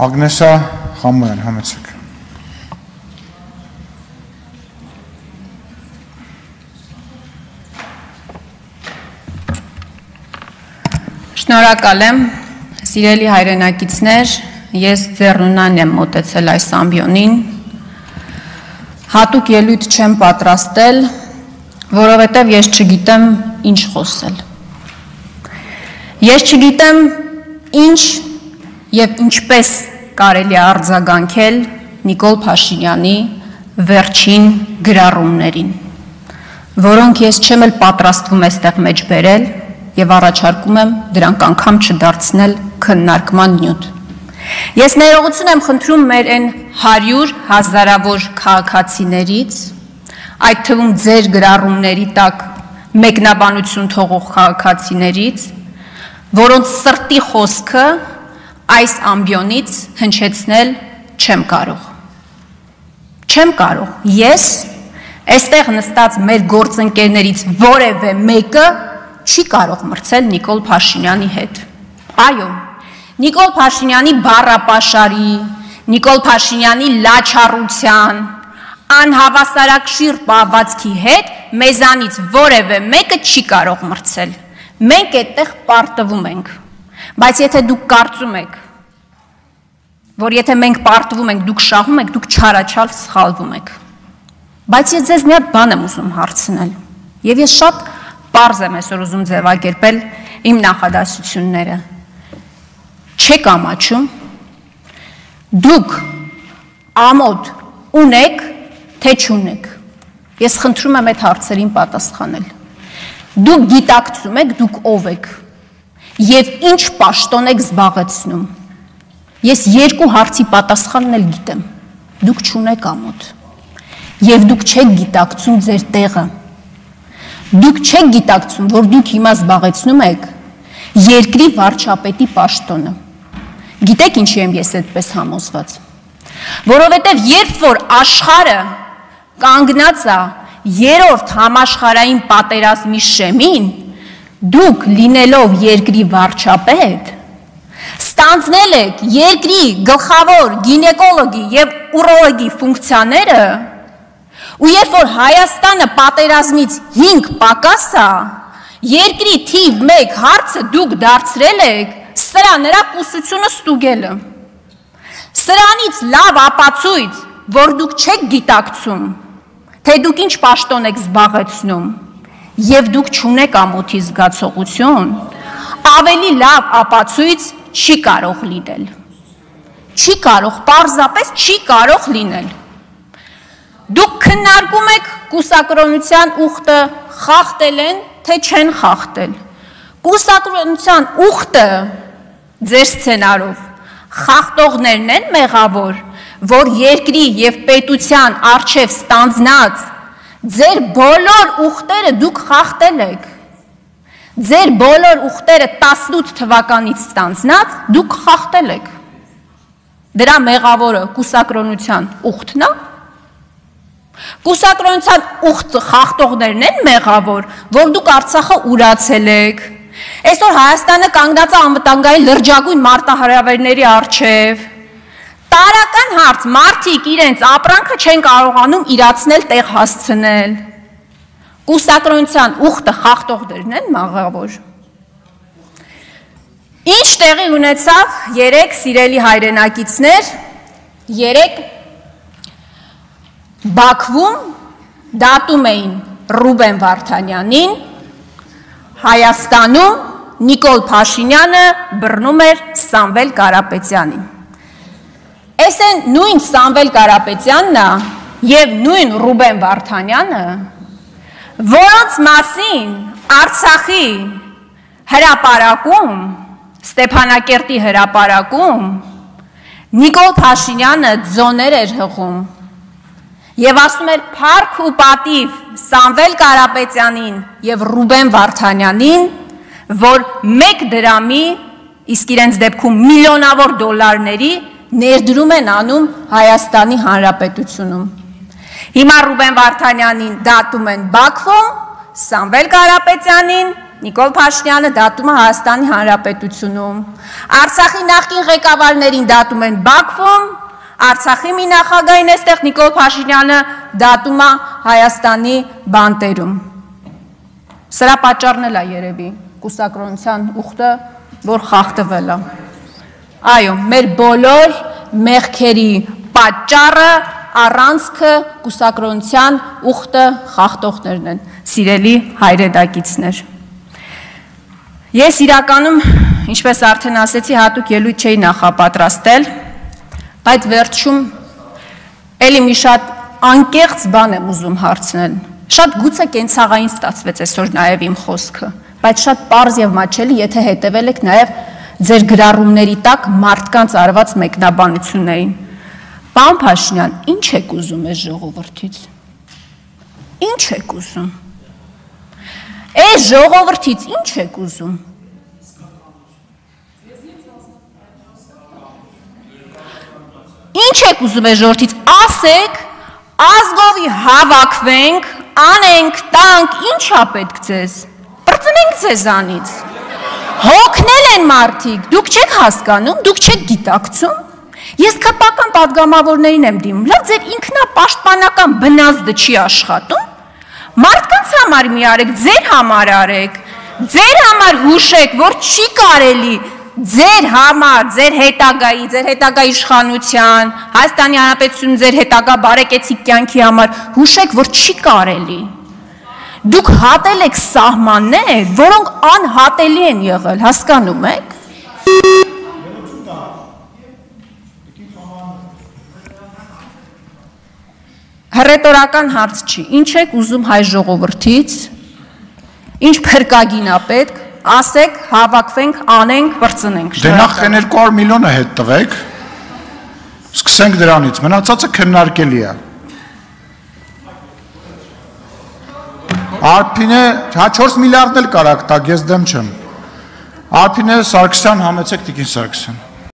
Ագնեսա Խամոյան, համեցեք։ Շնորհակալ եմ, սիրելի հայրենակիցներ, ես ձեռնունայն եմ մոտեցել այս ամբիոնին, հատուկ ելույթ չեմ պատրաստել, որովհետև ես չգիտեմ ինչ խոսել։ Ես չգիտեմ ինչ և ինչպես կարելի է արձագանքել Նիկոլ Փաշինյանի վերջին գրառումներին, որոնք ես չեմ էլ պատրաստվում այստեղ մեջ բերել և առաջարկում եմ դրանք անգամ չդարձնել քննարկման նյութ։ Ես ներողություն եմ խնդրում մեր այն 100 հազարավոր քաղաքացիներից, այդ թվում ձեր գրառումների տակ մեկնաբանություն թողող քաղաքացիներից, որոնց սրտի խոսքը այս ամբիոնից հնչեցնել չեմ կարող։ Չեմ կարող, ես այստեղ նստած մեր գործընկերներից որևէ մեկը չի կարող մրցել Նիկոլ Փաշինյանի հետ։ Այո, Նիկոլ Փաշինյանի բառապաշարի, Նիկոլ Փաշինյանի լաչառության, անհավասարակշիռ պահվածքի հետ մեզանից որևէ մեկը չի կարող մրցել։ Մենք այդտեղ պարտվում ենք, բայց եթե դուք կարծում եք, որ եթե մենք պարտվում ենք, դուք շահում եք, դուք չարաչար սխալվում եք։ Բայց ես ձեզ մի հատ բան եմ ուզում հարցնել, և ես շատ պարզ եմ այսօր ուզում ձևակերպել իմ նախադասությունները։ Չեք ամաչում, դուք ամոթ ունեք, թե չունեք։ Ես խնդրում եմ այդ հարցերին պատասխանել։ Դուք գիտակցում եք, դուք ով եք և ինչ պաշտոն եք զբաղեցնում։ Ես երկու հարցի պատասխանն էլ գիտեմ, դուք չունեք ամոթ և դուք չեք գիտակցում ձեր տեղը։ Դուք չեք գիտակցում, որ դուք հիմա զբաղեցնում եք երկրի վարչապետի պաշտոնը։ Գիտեք ինչի եմ ես այդպես համոզված։ Որովհետև երբ որ աշխարհը կանգնած է երրորդ համաշխարհային պատերազմի շեմին, դուք լինելով երկրի վարչապետ, ստանձնել եք երկրի գլխավոր գինեկոլոգի և ուրոլոգի ֆունկցիաները, ու երբ որ Հայաստանը պատերազմից 5 պակաս է, երկրի թիվ 1 հարցը դուք դարձրել եք սրա նրա կուսությունը ստուգելը։ Սրանից լավ ապացույց, որ դուք չեք գիտակցում, թե դուք ինչ պաշտոն եք զբաղեցնում, և դուք չունեք ամոթի զգացողություն, ավելի լավ ապացույց չի կարող լինել։ Չի կարող, պարզապես չի կարող լինել։ Դուք քննարկում եք կուսակրոնության ուխտը խախտել են, թե չեն խախտել։ Կուսակրոնության ուխտը ձեր սցենարով խախտողներն են մեղավոր, որ երկրի և պետության առջև ստանձնած ձեր բոլոր ուխտերը դուք խախտել եք։ Ձեր բոլոր ուխտերը 18 թվականից ստանձնած դուք խախտել եք։ Դրա մեղավորը կուսակրոնության ուխտն է։ Կուսակրոնության ուխտ խախտողներն են մեղավոր, որ դուք Արցախը ուրացել եք։ Այսօր Հայաստանը կանգնած է անվտանգային լրջագույն մարտահրավերների առջև։ Տարական հարց, մարդիկ իրենց ապրանքը չեն կարողանում իրացնել, տեղ հասցնել։ Կուսակրոնության ուխտը խախտողներն են մեղավոր։ Ինչ տեղի ունեցավ երեկ, սիրելի հայրենակիցներ, երեկ Բաքվում դատում էին Ռուբեն Վարդանյանին, Հայաստանում Նիկոլ Փաշինյանը բռնում էր Սամվել Կարապետյանին։ Այս են նույն Սամվել Կարապետյանն է և նույն Ռուբեն Վարդանյանը, որոնց մասին Արցախի հրապարակում, Ստեփանակերտի հրապարակում Նիկոլ Փաշինյանը ձոներ էր հղում և ասում էր փառք ու պատիվ Սամվել Կարապետյանին և Ռուբեն Վարդանյանին, որ 1 դրամի, իսկ իրենց դեպքում միլիոնավոր դոլարների ներդրում են անում Հայաստանի Հանրապետությունում։ Հիմա Ռուբեն Վարդանյանին դատում են Բաքվում, Սամվել Կարապետյանին Նիկոլ Փաշինյանը դատում է Հայաստանի Հանրապետությունում, Արցախի նախկին ղեկավարներին դատում են Բաքվում, Արցախի մի նախագահին այստեղ Նիկոլ Փաշինյանը դատում է Հայաստանի բանտերում։ Սրա պատճառն էլ է երևի կուսակրոնության ուխտը, որ խախտվել է։ Այո, մեր բոլոր մեղքերի պատճառը, առանցքը կուսակրոնության ուխտը խախտողներն են, սիրելի հայրեդակիցներ։ Ես իրականում, ինչպես արդեն ասեցի, հատուկ ելույթ չէի նախապատրաստել, բայց վերջում էլի մի շատ անկեղծ բան եմ ուզում հարցնել։ Շատ գուցե կենցաղային ստացվեց այսօր նաև իմ խոսքը, բայց շատ պարզ եւ մատչելի, եթե հետևել եք նաև ձեր գրառումների տակ մարդկանց արված մեկնաբանություններին։ Պարոն Փաշինյան, ինչ եք ուզում այս ժողովրդից։ Ինչ եք ուզում։ Այս ժողովրդից ինչ եք ուզում։ Ինչ եք ուզում այս ժողովրդից։ Ասեք, ազգովի հավաքվենք, անենք, տանք, ինչա պետք ձեզ։ Պրծնենք ձեզանից։ Հոգնել են մարդիկ, դուք չեք հասկանում, դուք չեք գիտակցում։ Ես քպական պատգամավորներին եմ դիմում, լավ ձեր ինքնապաշտպանական բնազդը չի աշխատում, մարդկանց համար մի արեք, ձեր համար արեք, ձեր համար հուշեք, որ չի կարելի ձեր համար, ձեր հետագա իշխանության, Հայաստանի Հանրապետություն ձեր հետագա բարեկեցիկ կյանքի համար հուշեք, որ չի կարելի։ Դուք հատել եք սահմաններ, որոնք անհատելի են եղել, հասկանում եք։ Հռետորական հարց չի, ինչ եք ուզում հայ ժողովրդից, ինչ փրկագին է պետք, ասեք, հավաքվենք, անենք, պրծնենք։ Դե նախ 200 միլիոնը հետ տվեք, սկսենք դրանից, մնացածը քննարկելի է։ Արփինե, 4 միլիարդն էլ կարակ տակ, ես դեմ չեմ։ Արփինե Սարգսյան, համեցեք Տիկին Սարգսյան։